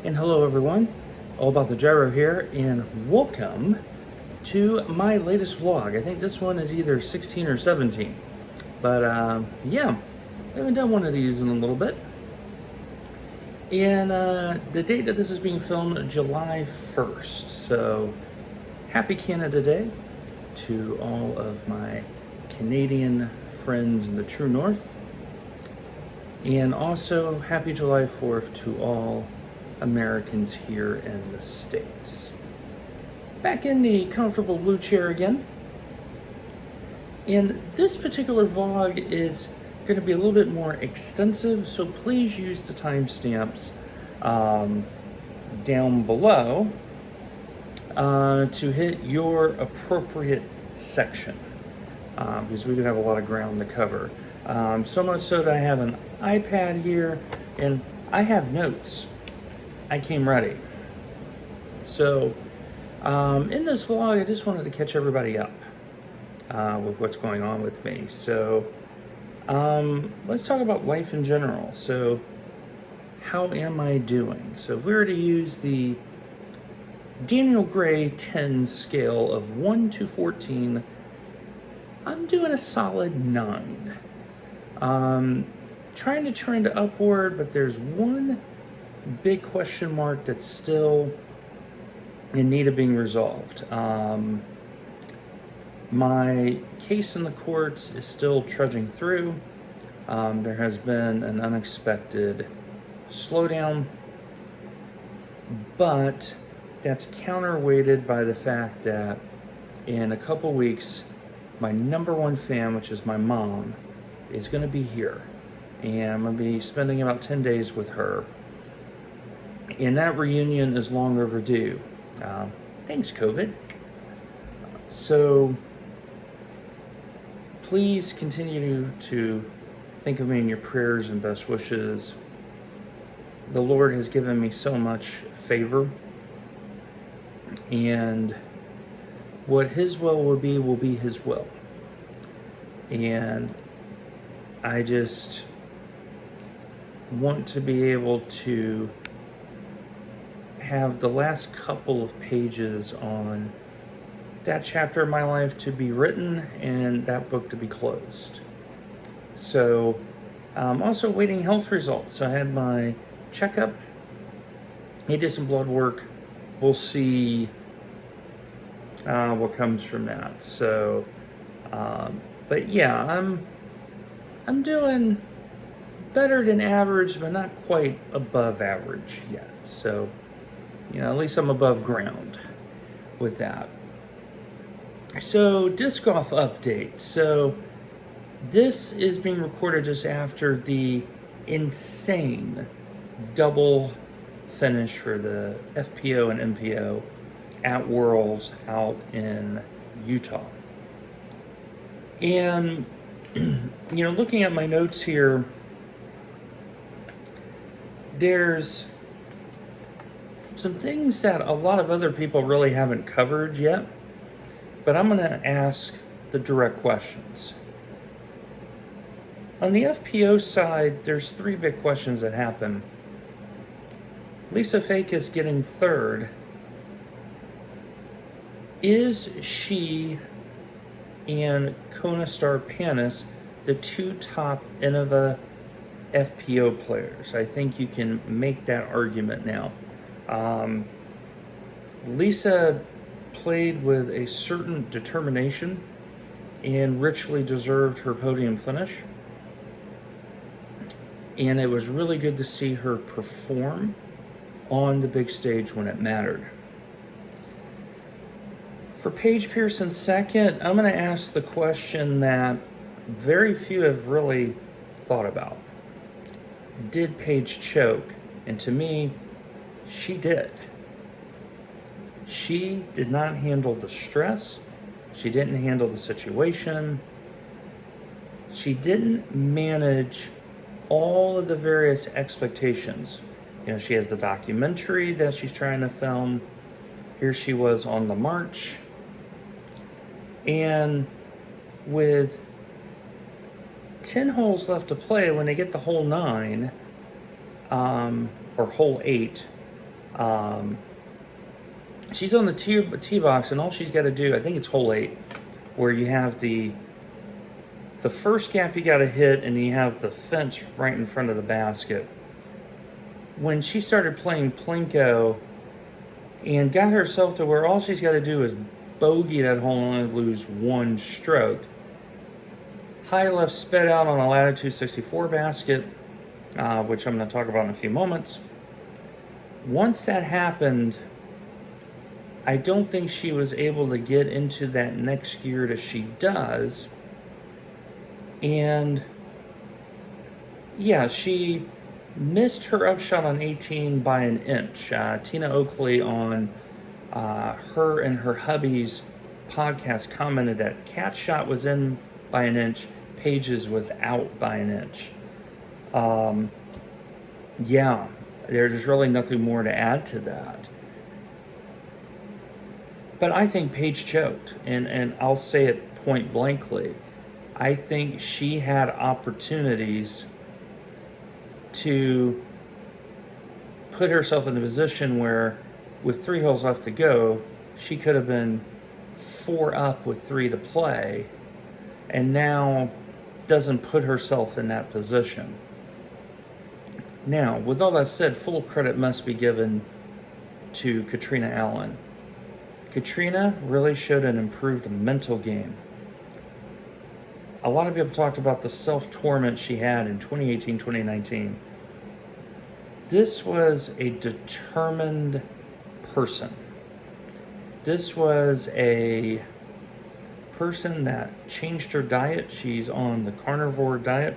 And hello everyone, all about the gyro here, and welcome to my latest vlog. I think this one is either 16 or 17, but yeah, I haven't done one of these in a little bit. And the date that this is being filmed, July 1st, so happy Canada Day to all of my Canadian friends in the true north, and also happy July 4th to all Americans here in the States. Back in the comfortable blue chair again. And this particular vlog is going to be a little bit more extensive, so please use the timestamps down below to hit your appropriate section, because we do have a lot of ground to cover. So much so that I have an iPad here, and I have notes. I came ready. So, in this vlog, I just wanted to catch everybody up with what's going on with me. So, let's talk about life in general. So, how am I doing? So, if we were to use the Daniel Gray10 scale of 1 to 14, I'm doing a solid 9. Trying to trend upward, but there's one big question mark that's still in need of being resolved. My case in the courts is still trudging through. There has been an unexpected slowdown, but that's counterweighted by the fact that in a couple weeks, my number one fan, which is my mom, is going to be here, and I'm going to be spending about 10 days with her. And that reunion is long overdue. Thanks, COVID. So please continue to think of me in your prayers and best wishes. The Lord has given me so much favor, and what His will be His will. And I just want to be able to have the last couple of pages on that chapter of my life to be written and that book to be closed. So I'm also waiting health results. I had my checkup. He did some blood work. We'll see what comes from that. So, but yeah, I'm doing better than average, but not quite above average yet. So, you know, at least I'm above ground with that. So, disc golf update. So, this is being recorded just after the insane double finish for the FPO and MPO at Worlds out in Utah. And, you know, looking at my notes here, there's some things that a lot of other people really haven't covered yet, but I'm going to ask the direct questions. On the FPO side, there's 3 big questions that happen. Lisa Fake is getting third. Is she and Kona Star Panis the 2 top Innova FPO players? I think you can make that argument now. Lisa played with a certain determination and richly deserved her podium finish. And it was really good to see her perform on the big stage when it mattered. For Paige Pearson second, I'm going to ask the question that very few have really thought about. Did Paige choke? And to me, she did. She did not handle the stress. She didn't handle the situation. She didn't manage all of the various expectations. You know, she has the documentary that she's trying to film. Here she was on the march. And with 10 holes left to play, when they get to hole 9, or hole 8, She's on the tee box, and all she's got to do, I think it's hole 8, where you have the first gap you got to hit, and you have the fence right in front of the basket. When she started playing Plinko and got herself to where all she's got to do is bogey that hole and only lose 1 stroke, high left sped out on a Latitude 64 basket, which I'm going to talk about in a few moments. Once that happened, I don't think she was able to get into that next gear as she does. And yeah, she missed her upshot on 18 by an inch. Tina Oakley on her and her hubby's podcast commented that Cat's shot was in by an inch, Paige's was out by an inch. Yeah, there's really nothing more to add to that. But I think Paige choked, and I'll say it point blankly. I think she had opportunities to put herself in a position where, with 3 holes left to go, she could have been 4 up with 3 to play, and now doesn't put herself in that position. Now, with all that said, full credit must be given to Katrina Allen. Katrina really showed an improved mental game. A lot of people talked about the self-torment she had in 2018, 2019. This was a determined person. This was a person that changed her diet. She's on the carnivore diet.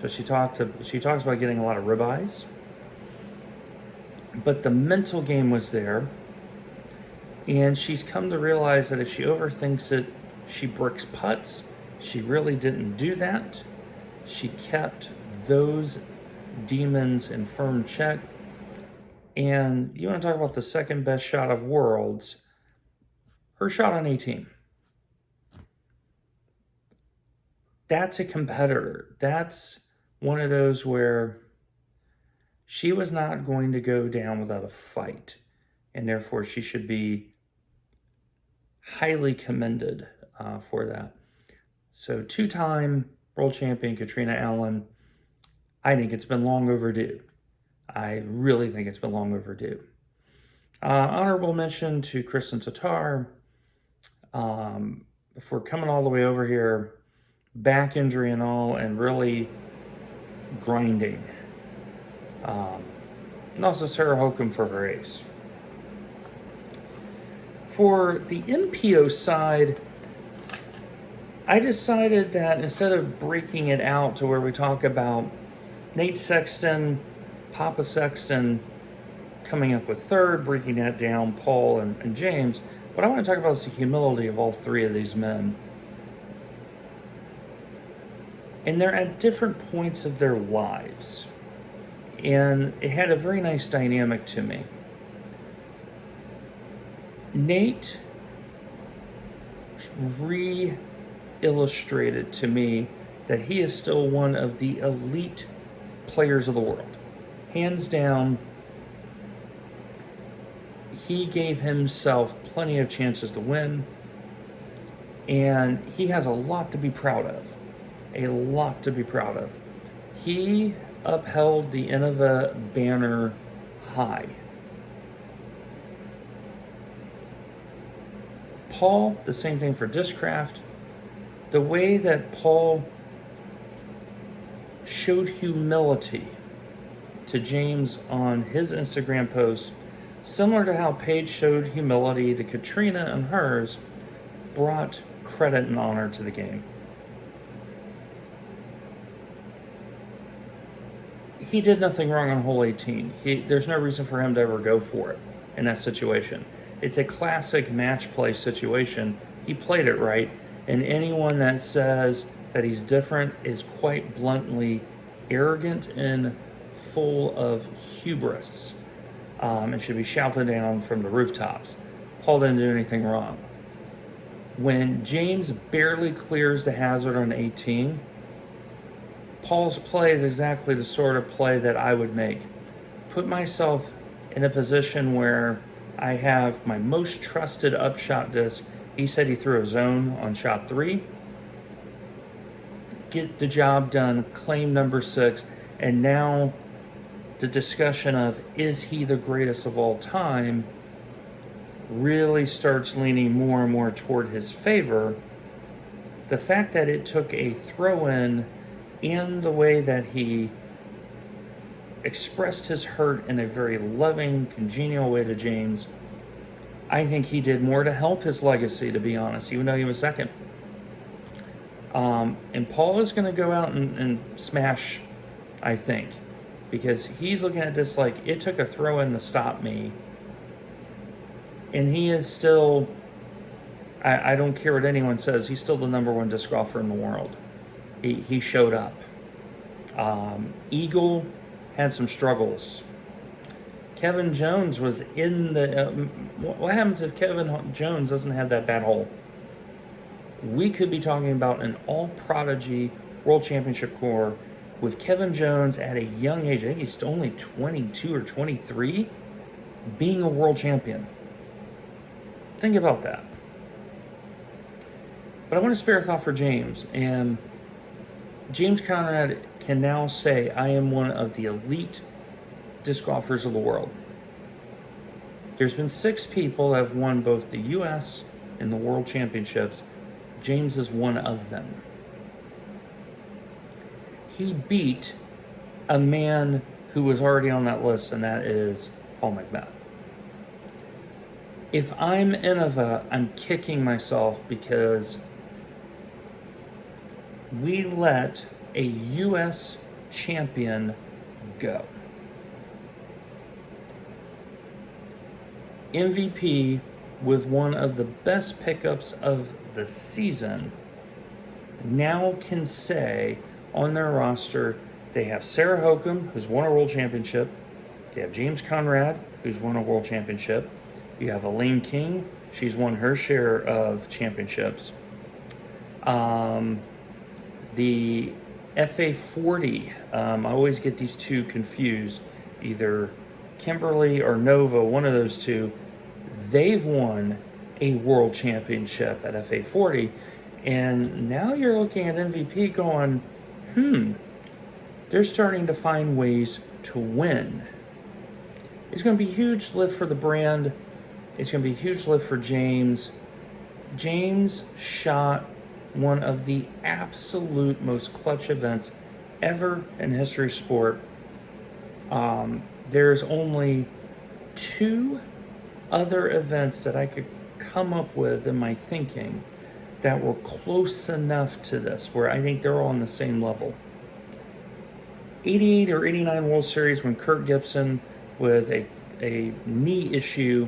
So she talks about getting a lot of ribeyes. But the mental game was there. And she's come to realize that if she overthinks it, she bricks putts. She really didn't do that. She kept those demons in firm check. And you want to talk about the second best shot of Worlds, her shot on 18. That's a competitor. That's one of those where she was not going to go down without a fight. And therefore, she should be highly commended for that. So 2-time world champion Katrina Allen, I think it's been long overdue. I really think it's been long overdue. Honorable mention to Kristen Tatar. For coming all the way over here, back injury and all, and really grinding. And also Sarah Hokum for her ace. For the MPO side, I decided that instead of breaking it out to where we talk about Nate Sexton, Papa Sexton coming up with third, breaking that down, Paul and James, what I want to talk about is the humility of all 3 of these men. And they're at different points of their lives. And it had a very nice dynamic to me. Nate re-illustrated to me that he is still one of the elite players of the world. Hands down, he gave himself plenty of chances to win, and he has a lot to be proud of. A lot to be proud of. He upheld the Innova banner high. Paul, the same thing for Discraft. The way that Paul showed humility to James on his Instagram post, similar to how Paige showed humility to Katrina and hers, brought credit and honor to the game. He did nothing wrong on hole 18. There's no reason for him to ever go for it in that situation. It's a classic match play situation. He played it right, and anyone that says that he's different is quite bluntly arrogant and full of hubris, and should be shouted down from the rooftops. Paul didn't do anything wrong. When James barely clears the hazard on 18, Paul's play is exactly the sort of play that I would make. Put myself in a position where I have my most trusted upshot disc. He said he threw a zone on shot 3. Get the job done, claim number 6, and now the discussion of is he the greatest of all time really starts leaning more and more toward his favor. The fact that it took a throw-in and the way that he expressed his hurt in a very loving, congenial way to James, I think he did more to help his legacy, to be honest, even though he was second. And Paul is going to go out and smash, I think, because he's looking at this like it took a throw-in to stop me. And he is still, I don't care what anyone says, he's still the number 1 disc golfer in the world. He showed up. Eagle had some struggles. Kevin Jones was in the... what happens if Kevin Jones doesn't have that bad hole? We could be talking about an all-prodigy World Championship core with Kevin Jones at a young age. I think he's only 22 or 23, being a world champion. Think about that. But I want to spare a thought for James. And James Conrad can now say, I am one of the elite disc golfers of the world. There's been 6 people that have won both the U.S. and the World Championships. James is one of them. He beat a man who was already on that list, and that is Paul McBeth. If I'm Innova, I'm kicking myself because we let a U.S. champion go. MVP with one of the best pickups of the season now can say on their roster they have Sarah Hokum, who's won a world championship. They have James Conrad, who's won a world championship. You have Elaine King. She's won her share of championships. The FA40, I always get these two confused. Either Kimberly or Nova, one of those two. They've won a world championship at FA40. And now you're looking at MVP going, they're starting to find ways to win. It's going to be a huge lift for the brand. It's going to be a huge lift for James. James shot one of the absolute most clutch events ever in history of sport. There's only 2 other events that I could come up with in my thinking that were close enough to this, where I think they're all on the same level. 88 or 89 World Series when Kirk Gibson, with a knee issue,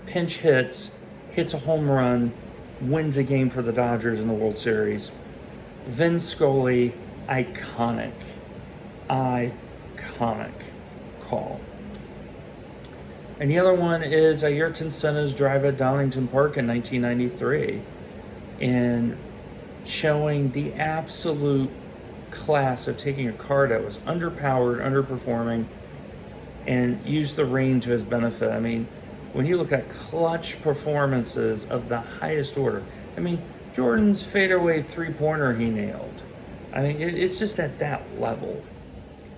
pinch hits a home run, wins a game for the Dodgers in the World Series. Vin Scully, iconic call. And the other one is Ayrton Senna's drive at Donington Park in 1993, and showing the absolute class of taking a car that was underpowered, underperforming, and use the rain to his benefit. I mean, when you look at clutch performances of the highest order, I mean, Jordan's fadeaway 3-pointer he nailed. I mean, it's just at that level.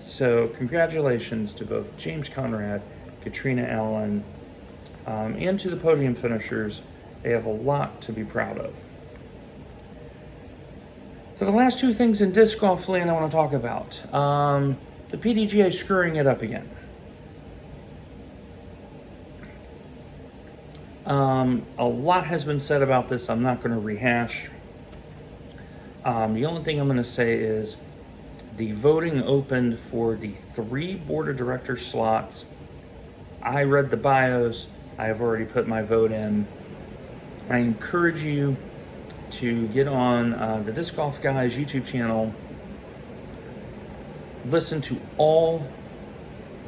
So congratulations to both James Conrad, Katrina Allen, and to the podium finishers. They have a lot to be proud of. So the last 2 things in disc golf land I want to talk about. The PDGA screwing it up again. A lot has been said about this. I'm not going to rehash. The only thing I'm going to say is the voting opened for the 3 board of directors slots. I read the bios. I have already put my vote in. I encourage you to get on the Disc Golf Guys YouTube channel. Listen to all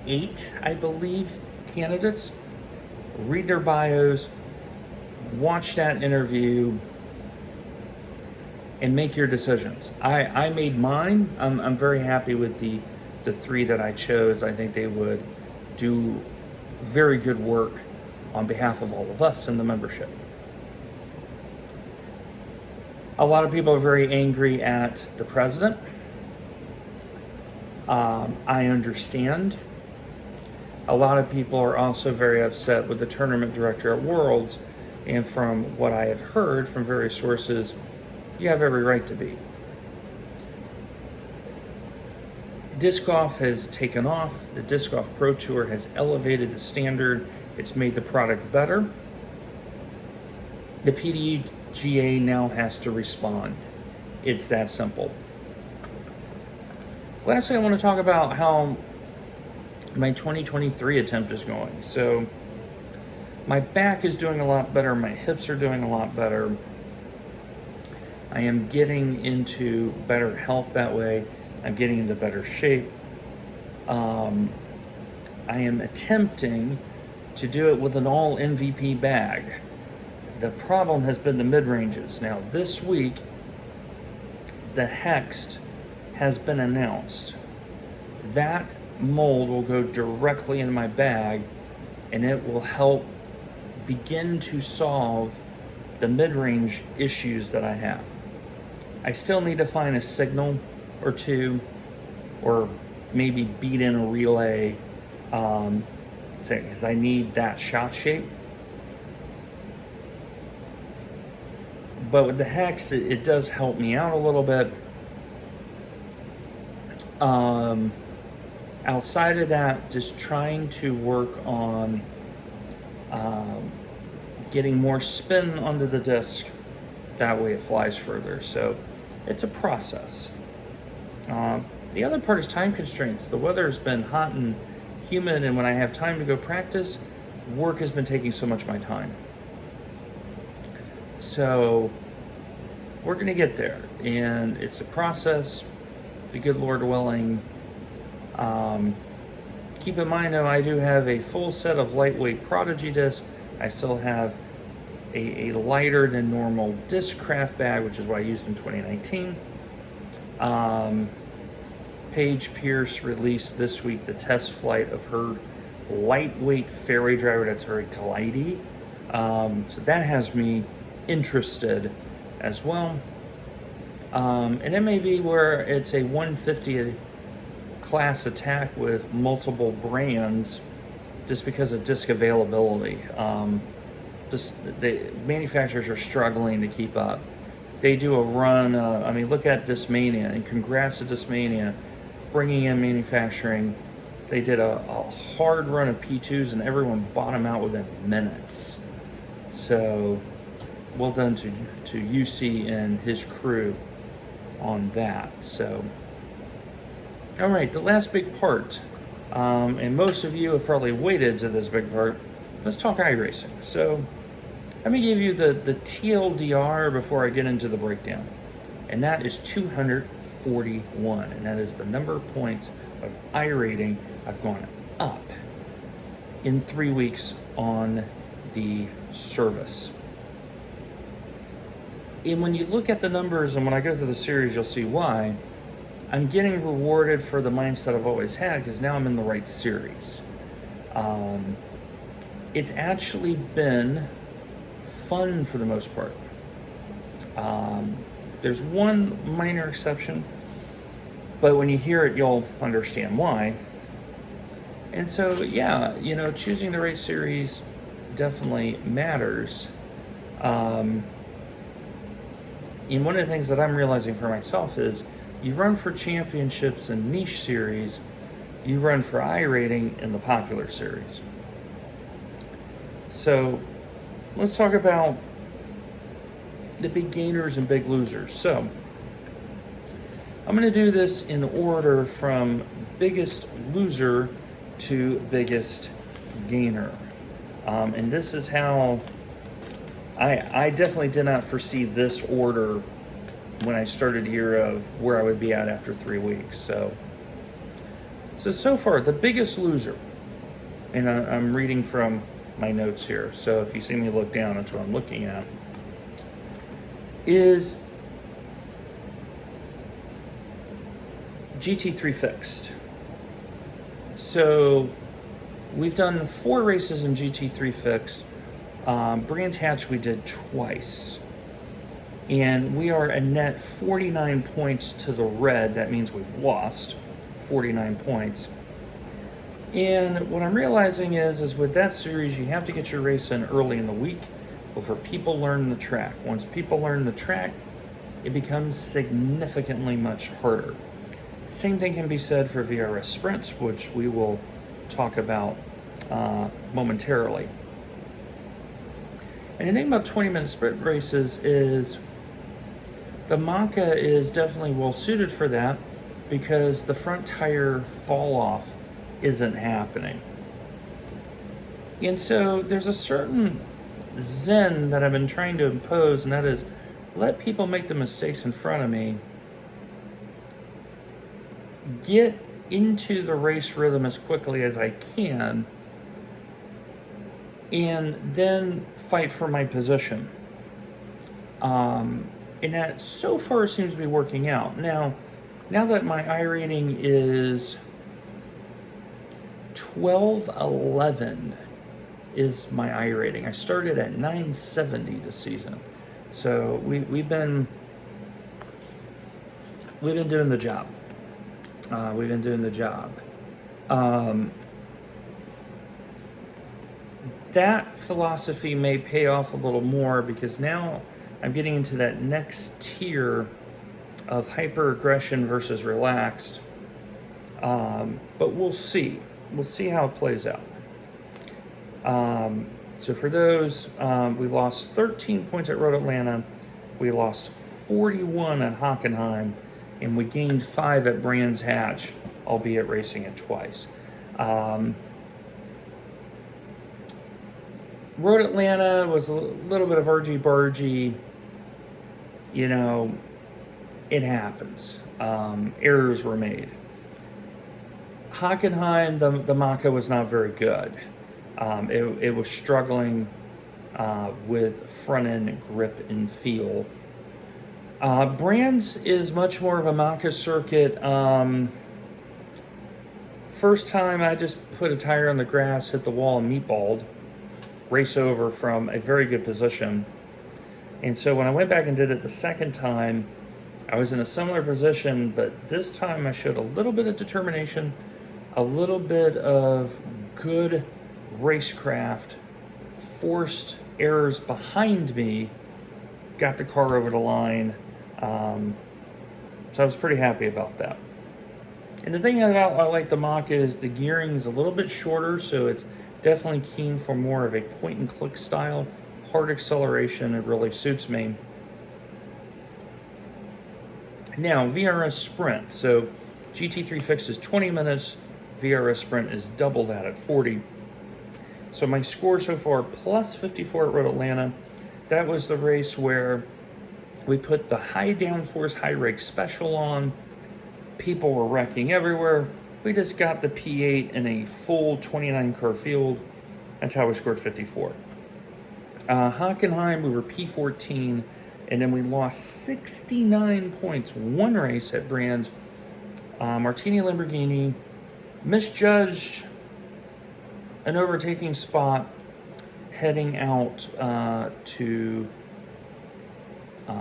8, I believe, candidates. Read their bios. Watch that interview. And make your decisions. I made mine. I'm very happy with the 3 that I chose. I think they would do very good work on behalf of all of us in the membership. A lot of people are very angry at the president. I understand. A lot of people are also very upset with the tournament director at Worlds, and from what I have heard from various sources, you have every right to be. Disc golf has taken off. The Disc Golf Pro Tour has elevated the standard. It's made the product better. The PDGA now has to respond. It's that simple. Lastly, I want to talk about how my 2023 attempt is going. So my back is doing a lot better. My hips are doing a lot better. I am getting into better health that way. I'm getting into better shape. I am attempting to do it with an all MVP bag. The problem has been the mid-ranges. Now this week, the Hext has been announced. That mold will go directly in my bag, and it will help begin to solve the mid-range issues that I have. I still need to find a signal or two, or maybe beat in a relay, because I need that shot shape. But with the Hex, it does help me out a little bit. Outside of that, just trying to work on getting more spin onto the disc. That way it flies further. So it's a process. The other part is time constraints. The weather has been hot and humid, and when I have time to go practice, work has been taking so much of my time. So we're going to get there, and it's a process. The good Lord willing. Keep in mind, though, I do have a full set of lightweight Prodigy discs. I still have a lighter than normal disc craft bag, which is what I used in 2019. Paige Pierce released this week the test flight of her lightweight fairway driver that's very glidey. So that has me interested as well. And it may be where it's a 150 class attack with multiple brands just because of disc availability. The manufacturers are struggling to keep up. They do a run, look at Discmania, and congrats to Discmania, bringing in manufacturing. They did a hard run of P2s, and everyone bought them out within minutes. So, well done to UC and his crew on that. So, all right, the last big part, and most of you have probably waited to this big part. Let's talk iRacing. So, let me give you the TLDR before I get into the breakdown. And that is 241. And that is the number of points of iRating I've gone up in 3 weeks on the service. And when you look at the numbers, and when I go through the series, you'll see why. I'm getting rewarded for the mindset I've always had, because now I'm in the right series. It's actually been fun for the most part. There's one minor exception, but when you hear it, you'll understand why. And so, yeah, choosing the right series definitely matters. And one of the things that I'm realizing for myself is you run for championships and niche series, you run for iRating in the popular series. So let's talk about the big gainers and big losers. So I'm going to do this in order from biggest loser to biggest gainer. And this is how I definitely did not foresee this order when I started here of where I would be at after 3 weeks. So far, the biggest loser, and I'm reading from my notes here, so if you see me look down, that's what I'm looking at, is GT3 Fixed. So we've done 4 races in GT3 Fixed. Brands Hatch we did twice. And we are a net 49 points to the red. That means we've lost 49 points. And what I'm realizing is with that series, you have to get your race in early in the week before people learn the track. Once people learn the track, it becomes significantly much harder. Same thing can be said for VRS Sprints, which we will talk about momentarily. And the thing about 20-minute sprint races is the Maka is definitely well suited for that because the front tire fall off isn't happening. And so there's a certain zen that I've been trying to impose, and that is let people make the mistakes in front of me, get into the race rhythm as quickly as I can, and then fight for my position. And that so far seems to be working out. Now that my I rating is 1211 is my I rating. I started at 970 this season. So we've been doing the job. We've been doing the job. That philosophy may pay off a little more because now I'm getting into that next tier of hyper-aggression versus relaxed. But we'll see. We'll see how it plays out. So for those, we lost 13 points at Road Atlanta. We lost 41 at Hockenheim. And we gained 5 at Brands Hatch, albeit racing it twice. Road Atlanta was a little bit of argy-bargy. You know, it happens. Errors were made. Hockenheim, the Maka was not very good. It was struggling with front-end grip and feel. Brands is much more of a Maka circuit. First time I just put a tire on the grass, hit the wall, and meatballed. Race over from a very good position. And so when I went back and did it the second time, I was in a similar position, but this time I showed a little bit of determination, a little bit of good racecraft, forced errors behind me, got the car over the line. So I was pretty happy about that. And the thing about I like the Mach is the gearing is a little bit shorter, so it's definitely keen for more of a point and click style. Hard acceleration, it really suits me. Now, VRS Sprint. So GT3 Fixed is 20 minutes. VRS Sprint is double that at 40. So my score so far, plus 54 at Road Atlanta. That was the race where we put the high downforce, high rake special on. People were wrecking everywhere. We just got the P8 in a full 29 car field. That's how we scored 54. Hockenheim, we were P14, and then we lost 69 points. One race at Brands. Martini Lamborghini misjudged an overtaking spot heading out to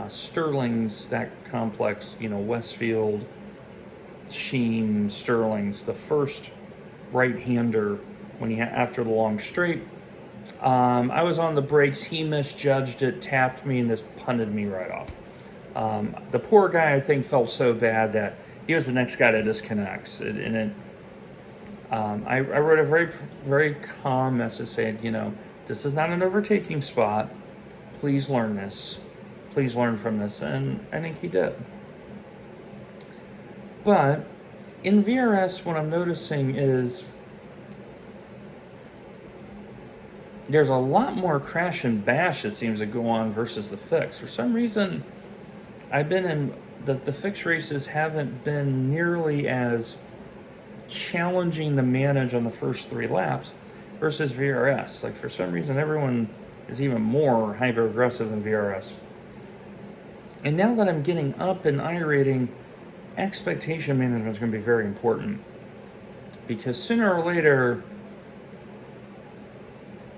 Sterling's, that complex, you know, Westfield, Sheen, Sterling's, the first right-hander when he after the long straight. I was on the brakes, he misjudged it, tapped me, and just punted me right off. The poor guy, I think, felt so bad that he was the next guy to disconnect. I wrote a very, very calm message saying, you know, this is not an overtaking spot. Please learn this. Please learn from this. And I think he did. But in VRS, what I'm noticing is there's a lot more crash and bash that seems to go on versus the fix. For some reason, I've been in the fix races haven't been nearly as challenging to manage on the first 3 laps versus VRS. Like, for some reason, everyone is even more hyper aggressive than VRS. And now that I'm getting up in I rating, expectation management is going to be very important, because sooner or later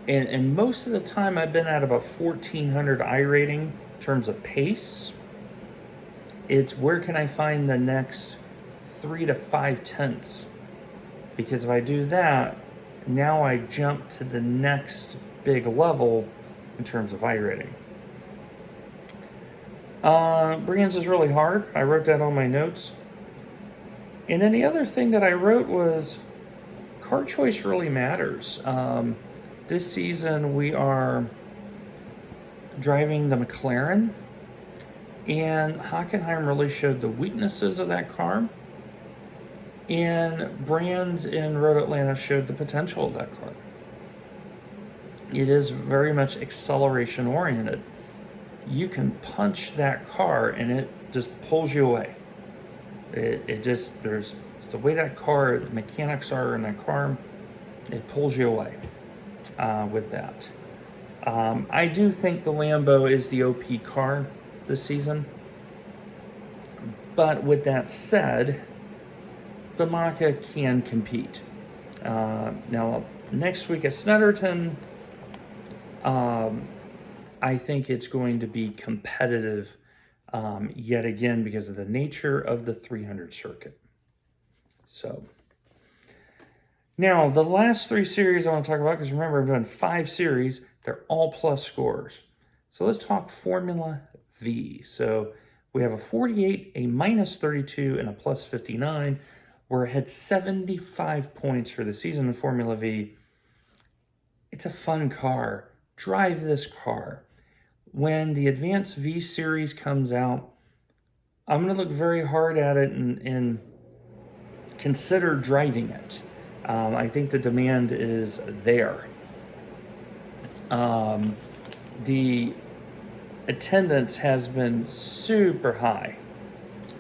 and most of the time I've been at about 1400 I rating in terms of pace. It's where can I find the next 3 to 5 tenths? Because if I do that, now I jump to the next big level in terms of I rating. Brands is really hard. I wrote that on my notes. And then the other thing that I wrote was car choice really matters. This season we are driving the McLaren, and Hockenheim really showed the weaknesses of that car, and Brands in Road Atlanta showed the potential of that car. It is very much acceleration oriented. You can punch that car and it just pulls you away. It's the way that car, the mechanics are in that car, it pulls you away with that. I do think the Lambo is the OP car this season. But with that said, the Maka can compete. Now, next week at Snetterton, I think it's going to be competitive yet again because of the nature of the 300 circuit. So, now the last 3 series I want to talk about, because remember I've done 5 series, they're all plus scores. So let's talk Formula V. So we have a 48, a minus 32, and a plus 59. We're ahead 75 points for the season in Formula V. It's a fun car. Drive this car. When the Advanced V Series comes out, I'm going to look very hard at it and consider driving it. I think the demand is there. The attendance has been super high.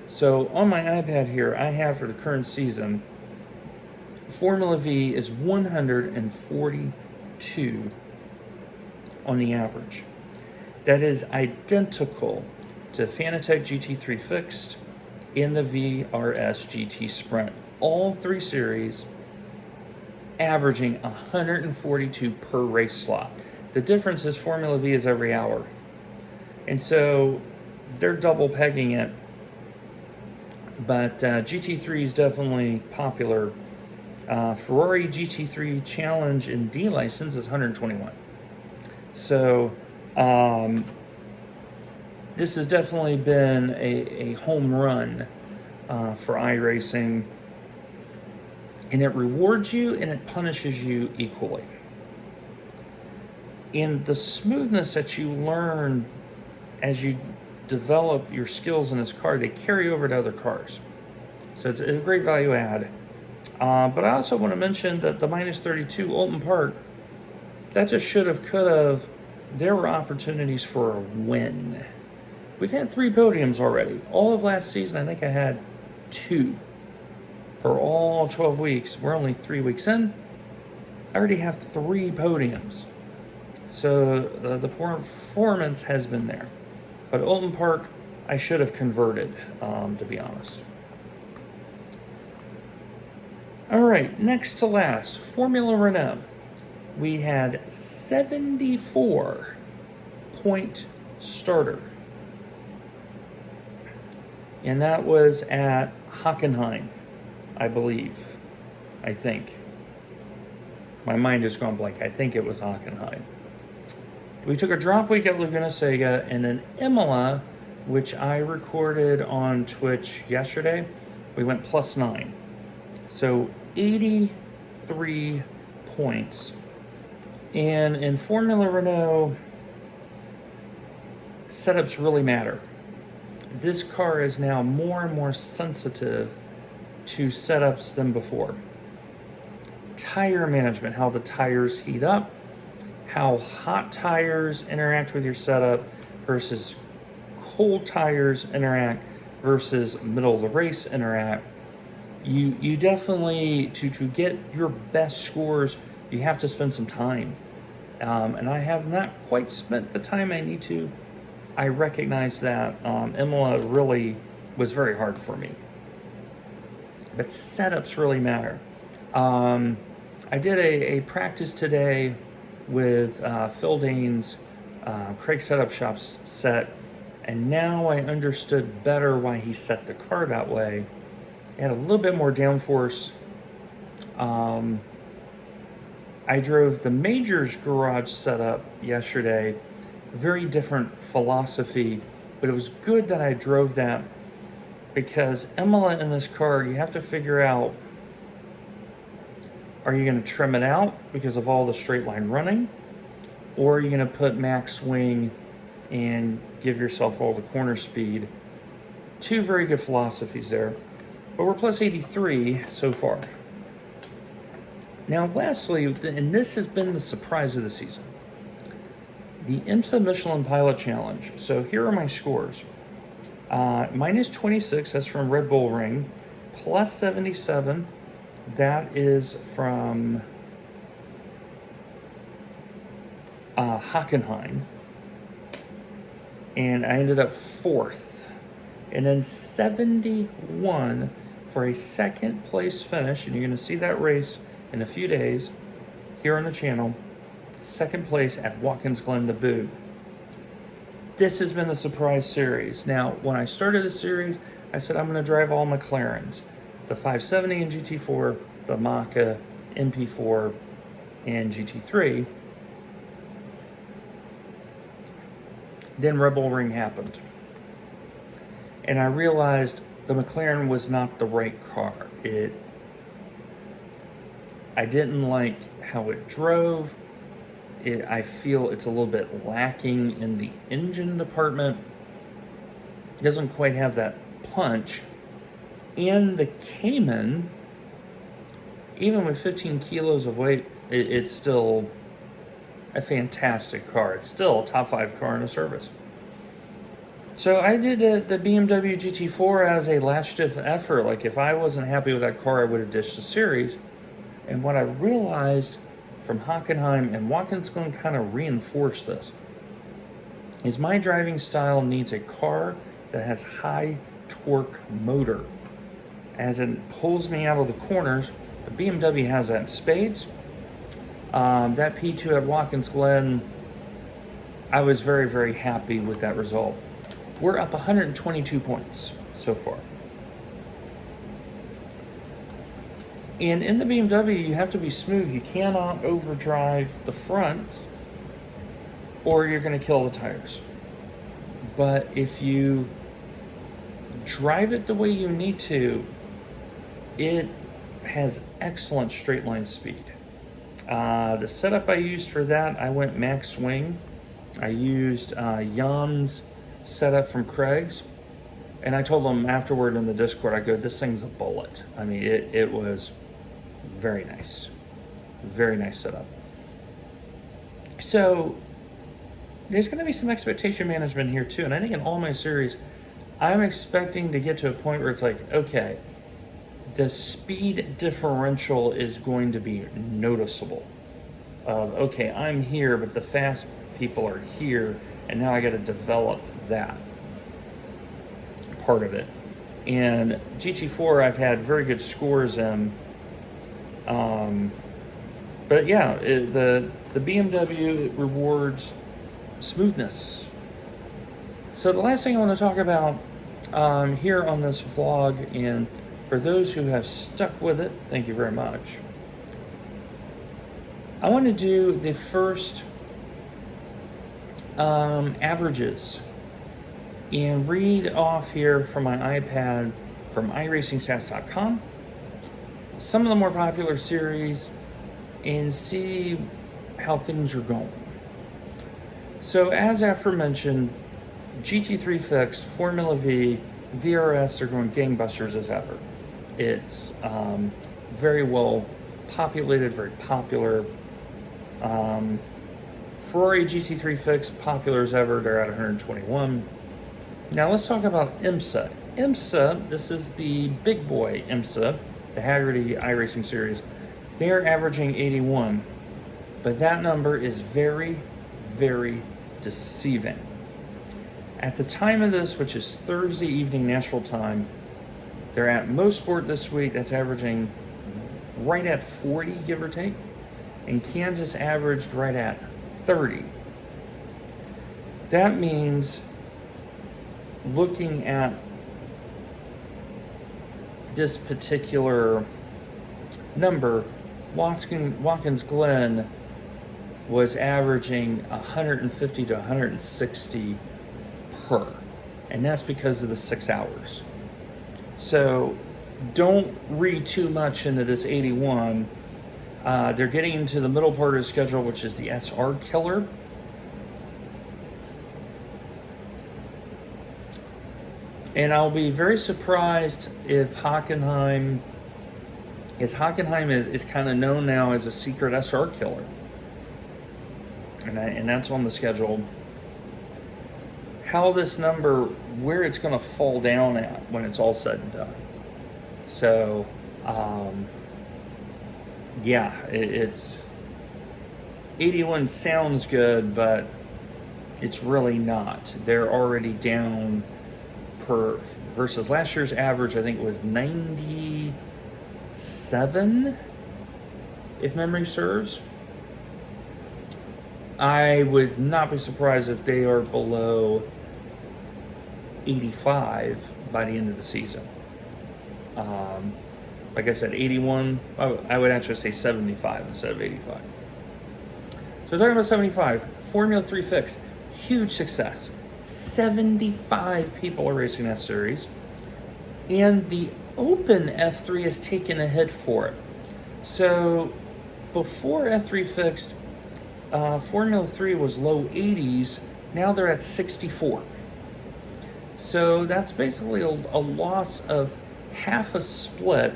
So on my iPad here, I have for the current season, Formula V is 142 on the average. That is identical to Fanatec GT3 Fixed and the VRS GT Sprint. All 3 series averaging 142 per race slot. The difference is Formula V is every hour. And so they're double pegging it. But GT3 is definitely popular. Ferrari GT3 Challenge in D license is 121. So this has definitely been a home run for iRacing. And it rewards you and it punishes you equally. And the smoothness that you learn as you develop your skills in this car, they carry over to other cars. So it's a great value add. But I also want to mention that the minus 32 Alton Park, that just should have, could have. There were opportunities for a win. We've had 3 podiums already. All of last season, I think I had 2. For all 12 weeks, we're only 3 weeks in. I already have 3 podiums. So the performance has been there. But Alton Park, I should have converted, to be honest. All right, next to last, Formula Renault. We had 74-point starter. And that was at Hockenheim, I believe. I think. My mind has gone blank. I think it was Hockenheim. We took a drop week at Laguna Seca, and then Imola, which I recorded on Twitch yesterday, we went plus 9. So 83 points. And in Formula Renault, setups really matter. This car is now more and more sensitive to setups than before. Tire management, how the tires heat up, how hot tires interact with your setup versus cold tires interact versus middle of the race interact. You definitely, to get your best scores, you have to spend some time. And I have not quite spent the time I need to. I recognize that Imola really was very hard for me. But setups really matter. I did a practice today with Phil Dane's Craig Setup Shop's set, and now I understood better why he set the car that way. It had a little bit more downforce. I drove the Majors garage setup yesterday. Very different philosophy, but it was good that I drove that, because Imola in this car, you have to figure out, are you going to trim it out because of all the straight line running, or are you going to put max swing and give yourself all the corner speed? Two very good philosophies there, but we're plus 83 so far. Now, lastly, and this has been the surprise of the season, the IMSA Michelin Pilot Challenge. So here are my scores. Minus 26, that's from Red Bull Ring. Plus 77, that is from Hockenheim. And I ended up 4th. And then 71 for a second place finish. And you're going to see that race in a few days here on the channel. Second place at Watkins Glen, the Boot. This has been the surprise series. Now, when I started the series, I said I'm going to drive all McLarens. The 570 and GT4, the Maka, MP4, and GT3. Then Red Bull Ring happened. And I realized the McLaren was not the right car. I didn't like how it drove. I feel it's a little bit lacking in the engine department. It doesn't quite have that punch. And the Cayman, even with 15 kilos of weight, it's still a fantastic car. It's still a top 5 car in the service. So I did the BMW GT4 as a last-ditch effort. Like, if I wasn't happy with that car, I would have ditched the series. And what I realized from Hockenheim and Watkins Glen kind of reinforced this, is my driving style needs a car that has high torque motor. As it pulls me out of the corners, the BMW has that in spades. That P2 at Watkins Glen, I was very, very happy with that result. We're up 122 points so far. And in the BMW, you have to be smooth. You cannot overdrive the front, or you're going to kill the tires. But if you drive it the way you need to, it has excellent straight line speed. The setup I used for that, I went max swing. I used Jan's setup from Craig's. And I told him afterward in the Discord, I go, this thing's a bullet. I mean, it was very nice. Very nice setup. So there's going to be some expectation management here too. And I think in all my series, I'm expecting to get to a point where it's like, okay, the speed differential is going to be noticeable. Okay, I'm here, but the fast people are here, and now I got to develop that part of it. And GT4, I've had very good scores in. But yeah, the BMW rewards smoothness. So the last thing I want to talk about here on this vlog, and for those who have stuck with it, thank you very much. I want to do the first averages and read off here from my iPad from iRacingStats.com some of the more popular series and see how things are going. So as aforementioned, GT3 fixed, Formula V, VRS are going gangbusters as ever. It's very well populated, very popular. Ferrari GT3 fixed, popular as ever, they're at 121. Now let's talk about IMSA. IMSA, this is the big boy IMSA, the Haggerty iRacing series. They are averaging 81, but that number is very, very deceiving. At the time of this, which is Thursday evening Nashville time, they're at Mosport this week, that's averaging right at 40, give or take. and Kansas averaged right at 30. That means, looking at this particular number, Watkins Glen was averaging 150 to 160 per, and that's because of the 6 hours. So don't read too much into this 81. They're getting into the middle part of the schedule, which is the SR killer. And I'll be very surprised if Hockenheim is kind of known now as a secret SR killer. And that's on the schedule. How this number, where it's going to fall down at when it's all said and done. So, yeah, it's 81 sounds good, but it's really not. They're already down per, versus last year's average, I think it was 97, if memory serves. I would not be surprised if they are below 85 by the end of the season. Like I said, 81, I would actually say 75 instead of 85. So talking about 75, Formula 3 fix, huge success. 75 people are racing that series. And the Open F3 has taken a hit for it. So before F3 fixed, Formula 3 was low 80s. Now they're at 64. So that's basically a loss of half a split,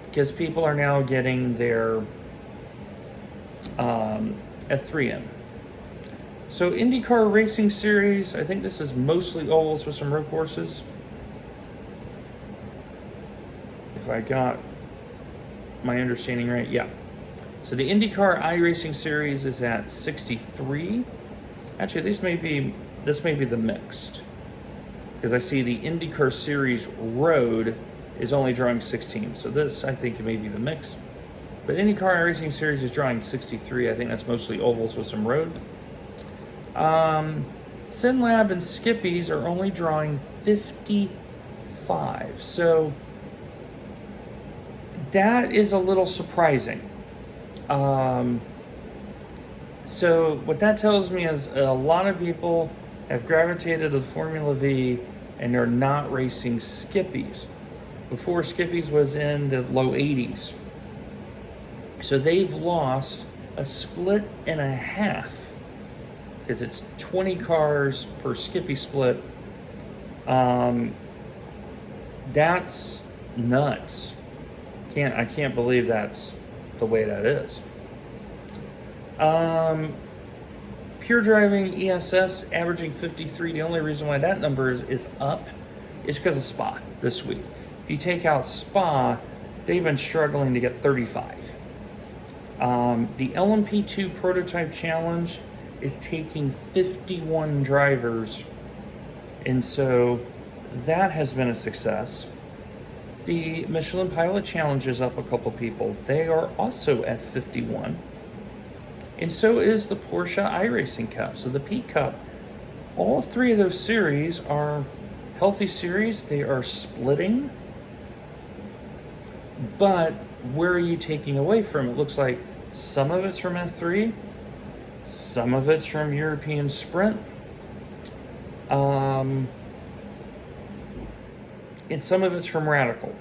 because people are now getting their F3 in. So IndyCar Racing Series, I think this is mostly ovals with some road courses. If I got my understanding right, yeah. So the IndyCar iRacing Series is at 63. Actually, this may be the mixed, because I see the IndyCar Series Road is only drawing 16. So this, I think, may be the mix. But IndyCar iRacing Series is drawing 63. I think that's mostly ovals with some road. SynLab and Skippies are only drawing 55. So that is a little surprising. So what that tells me is a lot of people have gravitated to the Formula V and they're not racing Skippies. Before, Skippies was in the low 80s. So they've lost a split and a half, because it's 20 cars per Skippy split. That's nuts. I can't believe that's the way that is. Pure Driving ESS averaging 53. The only reason why that number is up is because of Spa this week. If you take out Spa, they've been struggling to get 35. The LMP2 Prototype Challenge is taking 51 drivers, and so that has been a success. The Michelin Pilot Challenge is up a couple people. They are also at 51. And so is the Porsche iRacing Cup. So the P Cup, all three of those series are healthy series. They are splitting. But where are you taking away from? It looks like some of it's from F3, some of it's from European Sprint, and some of it's from Radical.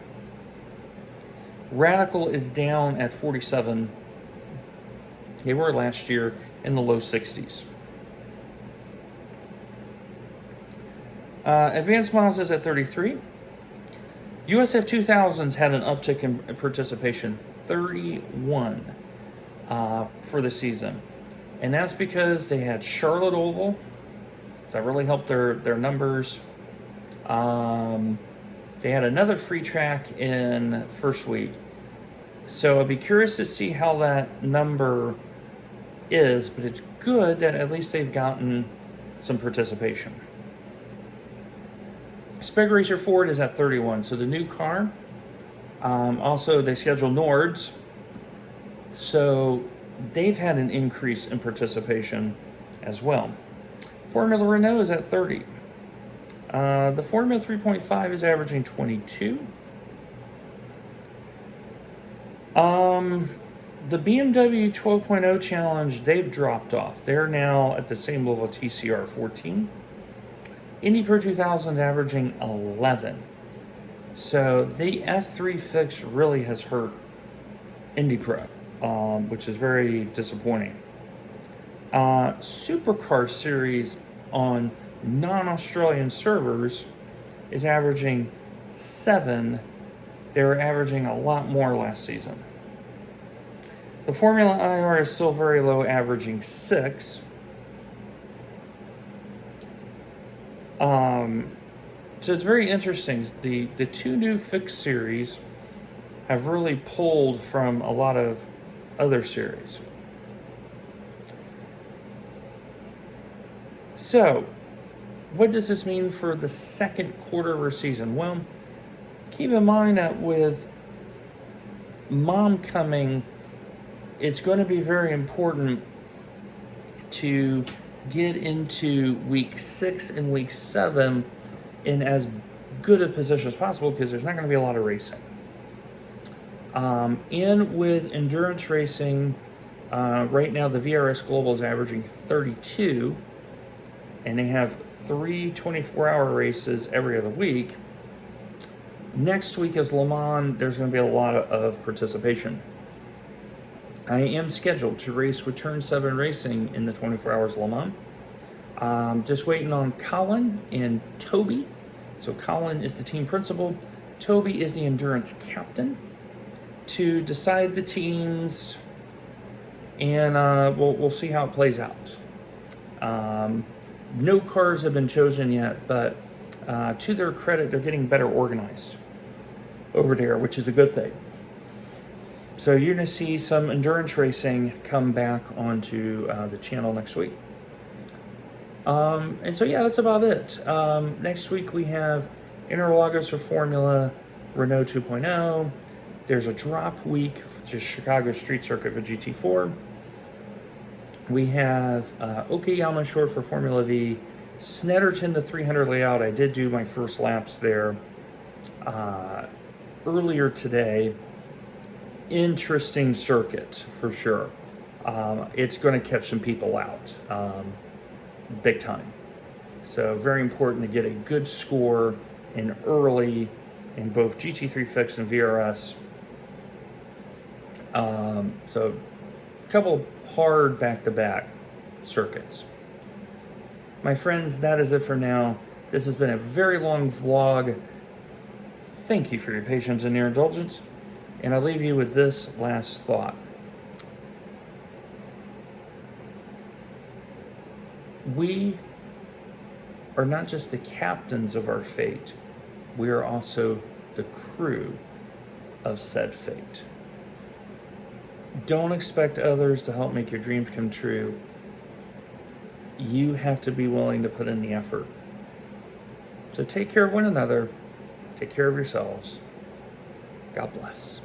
Radical is down at 47. They were last year in the low 60s. Advanced Miles is at 33. USF 2000s had an uptick in participation, 31 for the season. And that's because they had Charlotte Oval, so that really helped their numbers. They had another free track in first week. So I'd be curious to see how that number is, but it's good that at least they've gotten some participation. Speg Racer Ford is at 31, so the new car. Also, they schedule Nords. So they've had an increase in participation as well. Formula Renault is at 30. The Formula 3.5 is averaging 22. The BMW 12.0 Challenge, they've dropped off. They're now at the same level of TCR 14. Indy Pro 2000 averaging 11. So the F3 fix really has hurt Indy Pro, which is very disappointing. Supercar Series on non-Australian servers is averaging 7. They were averaging a lot more last season. The Formula IR is still very low, averaging 6. So it's very interesting. The two new fixed series have really pulled from a lot of other series. So, what does this mean for the second quarter of our season? Well, keep in mind that with Mom coming, it's going to be very important to get into week 6 and week 7 in as good a position as possible, because there's not going to be a lot of racing. And with endurance racing, right now the VRS Global is averaging 32, and they have 3 24-hour races every other week. Next week is Le Mans. There's going to be a lot of participation. I am scheduled to race with Turn 7 Racing in the 24 Hours Le Mans. Just waiting on Colin and Toby. So Colin is the team principal. Toby is the endurance captain, to decide the teams, and we'll see how it plays out. No cars have been chosen yet, but to their credit, they're getting better organized over there, which is a good thing. So you're going to see some endurance racing come back onto the channel next week. And so, yeah, that's about it. Next week we have Interlagos for Formula, Renault 2.0. There's a drop week, which is Chicago Street Circuit for GT4. We have Okayama Short for Formula V, Snetterton the 300 layout. I did do my first laps there earlier today. Interesting circuit for sure. It's going to catch some people out big time. So very important to get a good score in early in both GT3 Fix and VRS. So a couple hard back-to-back circuits. My friends, that is it for now. This has been a very long vlog. Thank you for your patience and your indulgence. And I'll leave you with this last thought. We are not just the captains of our fate, we are also the crew of said fate. Don't expect others to help make your dreams come true. You have to be willing to put in the effort. So take care of one another. Take care of yourselves. God bless.